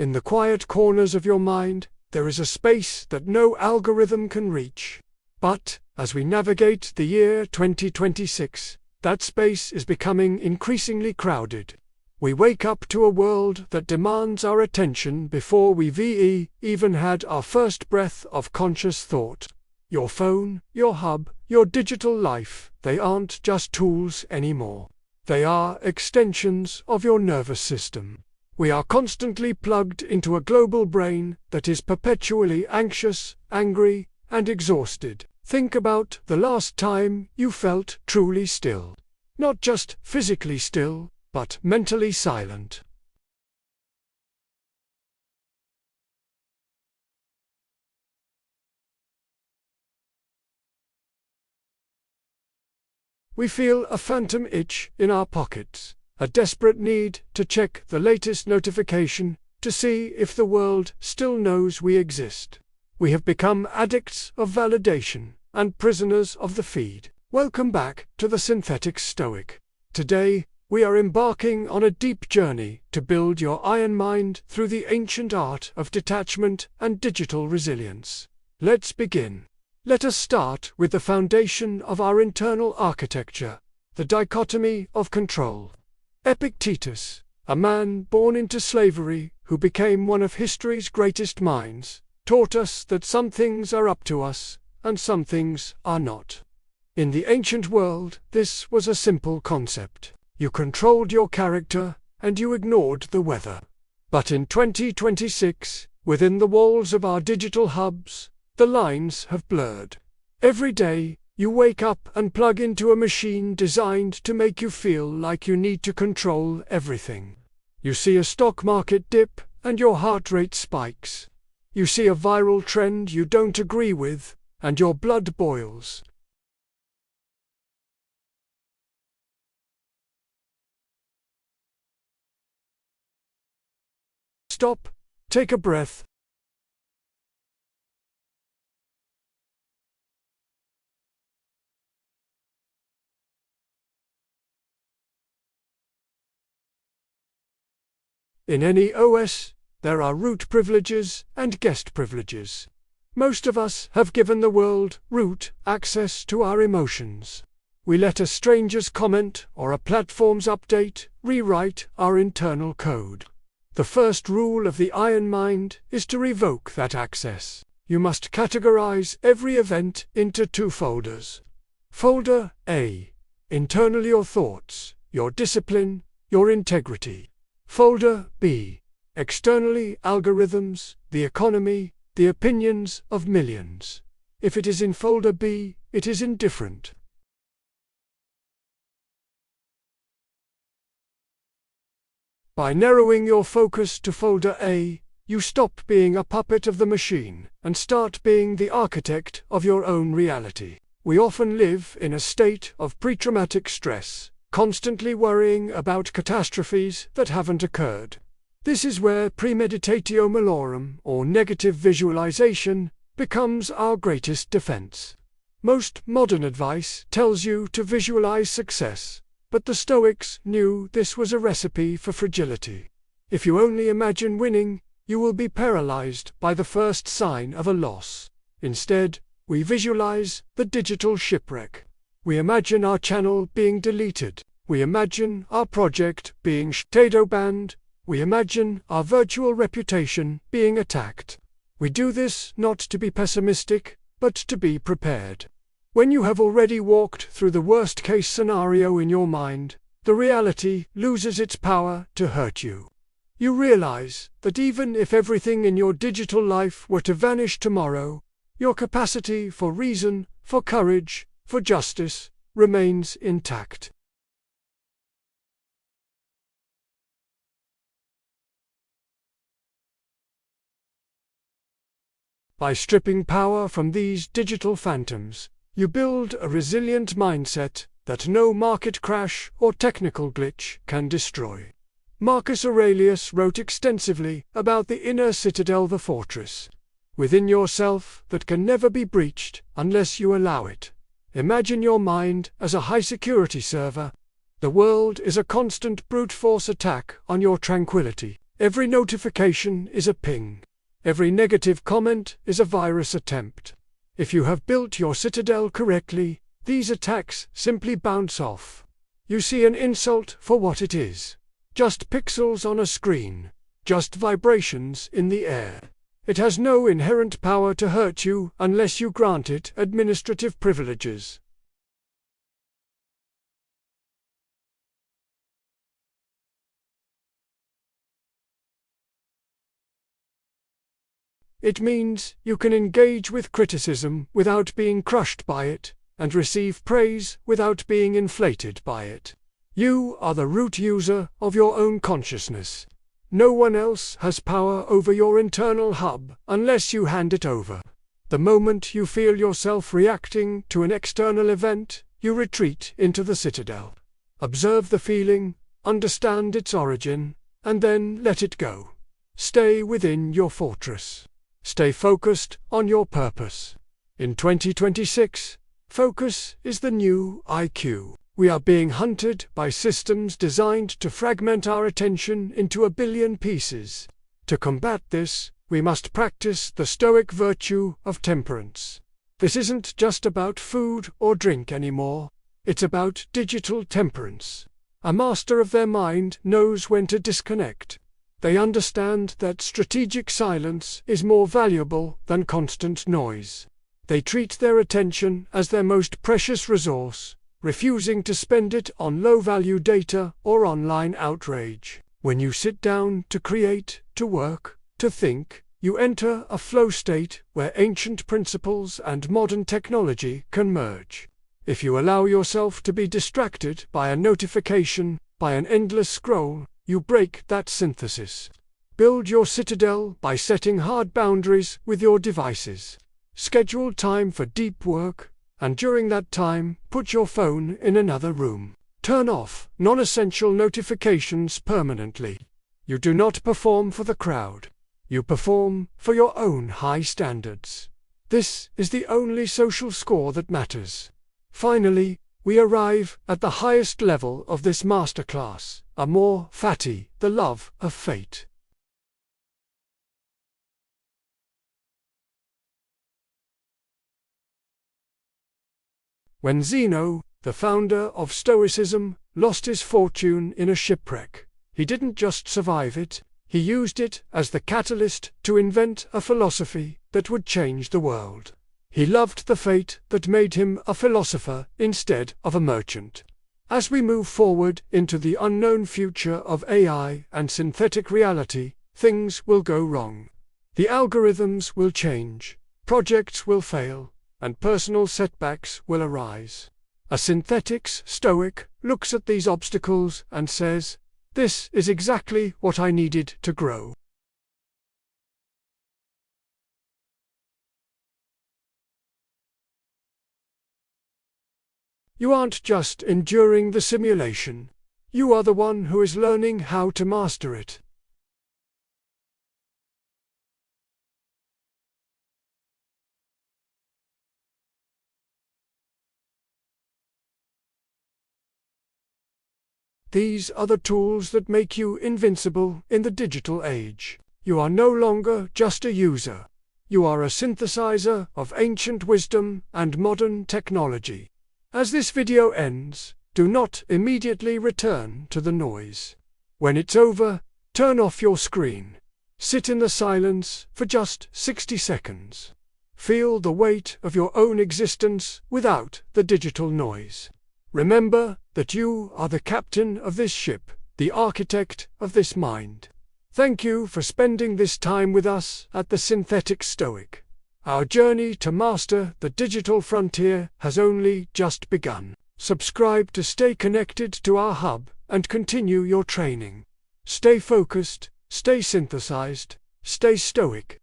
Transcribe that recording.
In the quiet corners of your mind, there is a space that no algorithm can reach. But, as we navigate the year 2026, that space is becoming increasingly crowded. We wake up to a world that demands our attention before we even had our first breath of conscious thought. Your phone, your hub, your digital life, they aren't just tools anymore. They are extensions of your nervous system. We are constantly plugged into a global brain that is perpetually anxious, angry, and exhausted. Think about the last time you felt truly still. Not just physically still, but mentally silent. We feel a phantom itch in our pockets, a desperate need to check the latest notification to see if the world still knows we exist. We have become addicts of validation and prisoners of the feed. Welcome back to the Synthetix Stoic. Today, we are embarking on a deep journey to build your iron mind through the ancient art of detachment and digital resilience. Let's begin. Let us start with the foundation of our internal architecture, the dichotomy of control. Epictetus, a man born into slavery who became one of history's greatest minds, taught us that some things are up to us and some things are not. In the ancient world, this was a simple concept. You controlled your character and you ignored the weather. But in 2026, within the walls of our digital hubs, the lines have blurred. Every day, you wake up and plug into a machine designed to make you feel like you need to control everything. You see a stock market dip and your heart rate spikes. You see a viral trend you don't agree with, and your blood boils. Stop, take a breath. In any OS, there are root privileges and guest privileges. Most of us have given the world root access to our emotions. We let a stranger's comment or a platform's update rewrite our internal code. The first rule of the iron mind is to revoke that access. You must categorize every event into 2 folders. Folder A. Internal your thoughts, your discipline, your integrity. Folder B. Externally algorithms, the economy, the opinions of millions. If it is in folder B, it is indifferent. By narrowing your focus to folder A, you stop being a puppet of the machine and start being the architect of your own reality. We often live in a state of pre-traumatic stress, constantly worrying about catastrophes that haven't occurred. This is where premeditatio malorum, or negative visualization, becomes our greatest defense. Most modern advice tells you to visualize success, but the Stoics knew this was a recipe for fragility. If you only imagine winning, you will be paralyzed by the first sign of a loss. Instead, we visualize the digital shipwreck. We imagine our channel being deleted. We imagine our project being shadow banned. We imagine our virtual reputation being attacked. We do this not to be pessimistic, but to be prepared. When you have already walked through the worst-case scenario in your mind, the reality loses its power to hurt you. You realize that even if everything in your digital life were to vanish tomorrow, your capacity for reason, for courage, for justice, remains intact. By stripping power from these digital phantoms, you build a resilient mindset that no market crash or technical glitch can destroy. Marcus Aurelius wrote extensively about the inner citadel, the fortress within yourself that can never be breached unless you allow it. Imagine your mind as a high-security server. The world is a constant brute force attack on your tranquility. Every notification is a ping. Every negative comment is a virus attempt. If you have built your citadel correctly, these attacks simply bounce off. You see an insult for what it is. Just pixels on a screen. Just vibrations in the air. It has no inherent power to hurt you unless you grant it administrative privileges. It means you can engage with criticism without being crushed by it, and receive praise without being inflated by it. You are the root user of your own consciousness. No one else has power over your internal hub unless you hand it over. The moment you feel yourself reacting to an external event, you retreat into the citadel. Observe the feeling, understand its origin, and then let it go. Stay within your fortress. Stay focused on your purpose. In 2026, focus is the new IQ. We are being hunted by systems designed to fragment our attention into a billion pieces. To combat this, we must practice the Stoic virtue of temperance. This isn't just about food or drink anymore. It's about digital temperance. A master of their mind knows when to disconnect. They understand that strategic silence is more valuable than constant noise. They treat their attention as their most precious resource, refusing to spend it on low-value data or online outrage. When you sit down to create, to work, to think, you enter a flow state where ancient principles and modern technology can merge. If you allow yourself to be distracted by a notification, by an endless scroll, you break that synthesis. Build your citadel by setting hard boundaries with your devices. Schedule time for deep work, and during that time, put your phone in another room. Turn off non-essential notifications permanently. You do not perform for the crowd. You perform for your own high standards. This is the only social score that matters. Finally, we arrive at the highest level of this masterclass, amor fati, the love of fate. When Zeno, the founder of Stoicism, lost his fortune in a shipwreck, he didn't just survive it, he used it as the catalyst to invent a philosophy that would change the world. He loved the fate that made him a philosopher instead of a merchant. As we move forward into the unknown future of AI and synthetic reality, things will go wrong. The algorithms will change, projects will fail, and personal setbacks will arise. A Synthetix Stoic looks at these obstacles and says, "This is exactly what I needed to grow." You aren't just enduring the simulation. You are the one who is learning how to master it. These are the tools that make you invincible in the digital age. You are no longer just a user. You are a synthesizer of ancient wisdom and modern technology. As this video ends, do not immediately return to the noise. When it's over, turn off your screen. Sit in the silence for just 60 seconds. Feel the weight of your own existence without the digital noise. Remember that you are the captain of this ship, the architect of this mind. Thank you for spending this time with us at the Synthetix Stoic. Our journey to master the digital frontier has only just begun. Subscribe to stay connected to our hub and continue your training. Stay focused, stay synthesized, stay stoic.